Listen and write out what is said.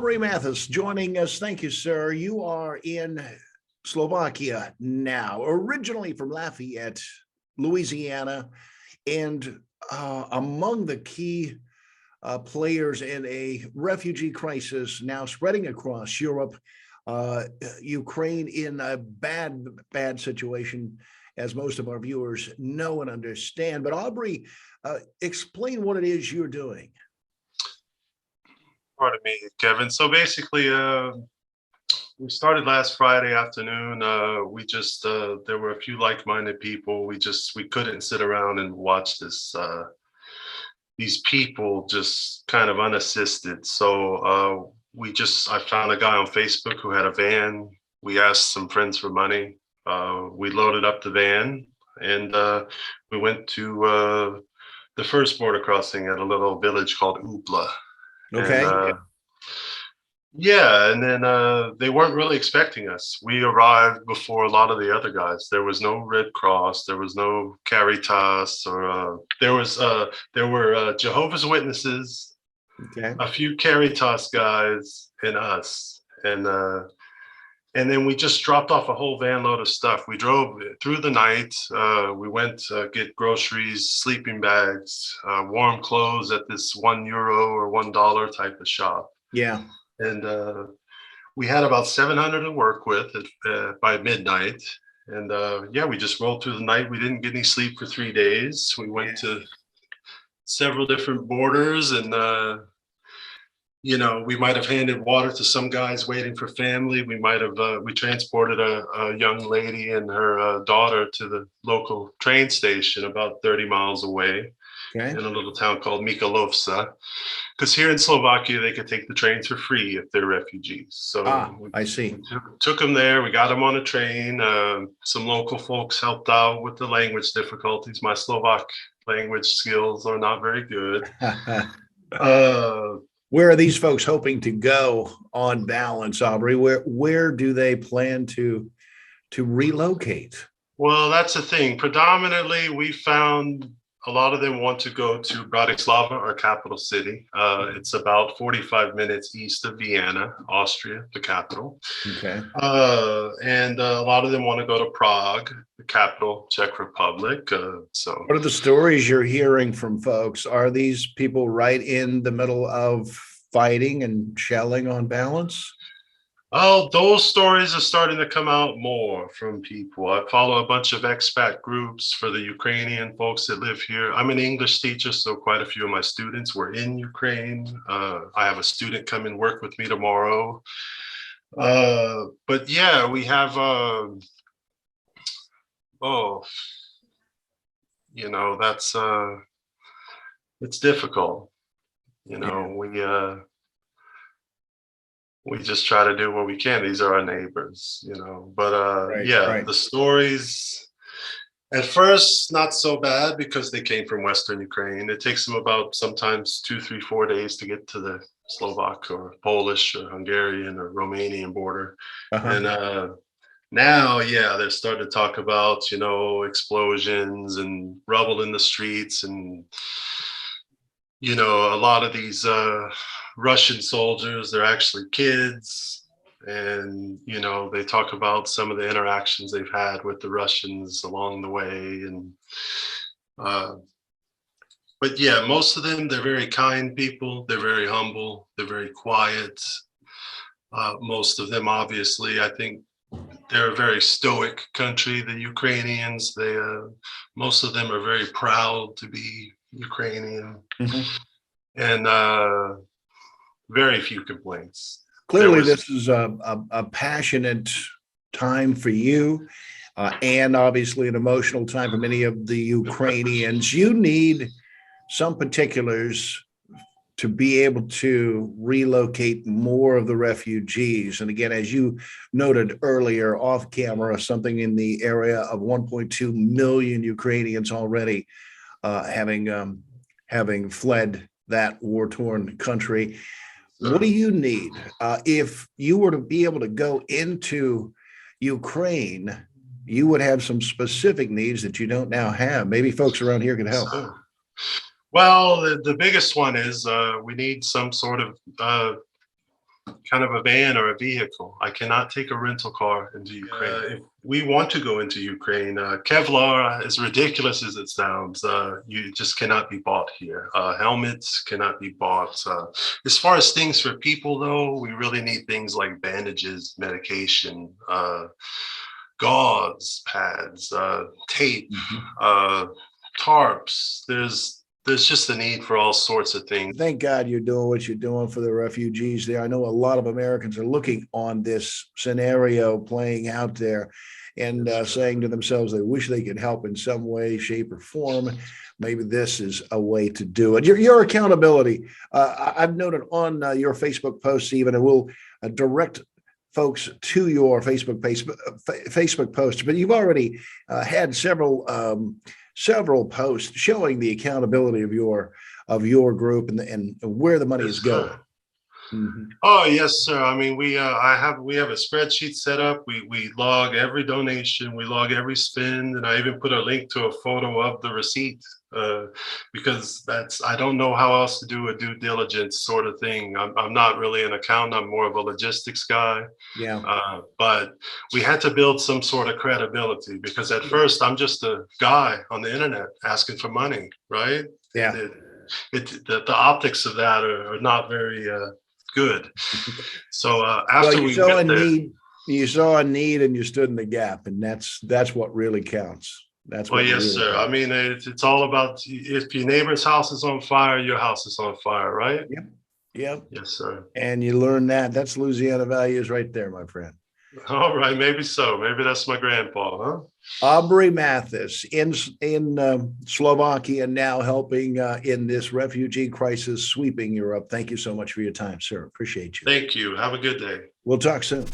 Aubrey Mathis joining us. Thank you, sir. You are in Slovakia now, originally from Lafayette, Louisiana, and among the key players in a refugee crisis now spreading across Europe. Ukraine in a bad situation, as most of our viewers know and understand. But Aubrey, explain what it is you're doing. Pardon me, Kevin. So basically, we started last Friday afternoon. We just there were a few like-minded people. We couldn't sit around and watch these people just kind of unassisted. So I found a guy on Facebook who had a van. We asked some friends for money. We loaded up the van and we went to the first border crossing at a little village called Ubla. Okay. And then they weren't really expecting us. We arrived before a lot of the other guys. There was no Red Cross. There was no Caritas, or there were Jehovah's Witnesses, Okay. a few Caritas guys, and us. And then we just dropped off a whole van load of stuff. We drove through the night. We went to get groceries, sleeping bags, warm clothes at this €1 or $1 type of shop. Yeah. And we had about 700 to work with by midnight. And we just rolled through the night. We didn't get any sleep for 3 days. We went to several different borders, and we might have handed water to some guys waiting for family. We might have we transported a young lady and her daughter to the local train station about 30 miles away. Okay. In a little town called Mikalovca, because here in Slovakia they could take the trains for free if they're refugees. So I see. Took them there. We got them on a train. Some local folks helped out with the language difficulties. My Slovak language skills are not very good. Where are these folks hoping to go on balance, Aubrey? Where do they plan to relocate? Well, that's the thing. Predominantly, we found a lot of them want to go to Bratislava, our capital city. It's about 45 minutes east of Vienna, Austria, the capital. Okay. And a lot of them want to go to Prague, the capital, Czech Republic. What are the stories you're hearing from folks? Are these people right in the middle of fighting and shelling on balance? Oh, those stories are starting to come out more from people. I follow a bunch of expat groups for the Ukrainian folks that live here. I'm an English teacher, so quite a few of my students were in Ukraine. I have a student come and work with me tomorrow. But yeah, we have, that's, it's difficult. We just try to do what we can. These are our neighbors, but right. The stories at first, not so bad because they came from Western Ukraine. It takes them about sometimes 2, 3, 4 days to get to the Slovak or Polish or Hungarian or Romanian border. And now, they're starting to talk about, explosions and rubble in the streets, and, a lot of these Russian soldiers, they're actually kids, and they talk about some of the interactions they've had with the Russians along the way, and but most of them, they're very kind people, they're very humble, they're very quiet. Most of them, obviously, I think they're a very stoic country, the Ukrainians. They most of them are very proud to be Ukrainian. And very few complaints. Clearly, this is a passionate time for you, and obviously an emotional time for many of the Ukrainians. You need some particulars to be able to relocate more of the refugees. And again, as you noted earlier off camera, something in the area of 1.2 million Ukrainians already having fled that war-torn country. What do you need? If you were to be able to go into Ukraine, you would have some specific needs that you don't now have. Maybe folks around here can help. Well, the biggest one is we need some sort of kind of a van or a vehicle. I cannot take a rental car into Ukraine. If we want to go into Ukraine, Kevlar, as ridiculous as it sounds, you just cannot be bought here. Helmets cannot be bought. As far as things for people, though, we really need things like bandages, medication, gauze, pads, tape, tarps. There's just a need for all sorts of things. Thank God you're doing what you're doing for the refugees there. I know a lot of Americans are looking on this scenario playing out there and saying to themselves, they wish they could help in some way, shape, or form. Maybe this is a way to do it. Your accountability. I've noted on your Facebook posts, even, and we'll direct folks to your Facebook post, but you've already had several posts showing the accountability of your group and where the money is going. Oh yes, sir. I mean, we have a spreadsheet set up. We log every donation, we log every spend, and I even put a link to a photo of the receipt because I don't know how else to do a due diligence sort of thing. I'm not really an accountant. I'm more of a logistics guy. Yeah. But we had to build some sort of credibility because at first I'm just a guy on the internet asking for money, right? Yeah. The optics of that are not very good. So after you saw a need and you stood in the gap, and that's what really counts. That's what yes, really sir. counts. I mean, it's all about if your neighbor's house is on fire, your house is on fire, right? Yep. Yes, sir. And you learn that's Louisiana values right there, my friend. All right, maybe so. Maybe that's my grandpa, huh? Aubrey Mathis in Slovakia now, helping in this refugee crisis sweeping Europe. Thank you so much for your time, sir. Appreciate you. Thank you. Have a good day. We'll talk soon.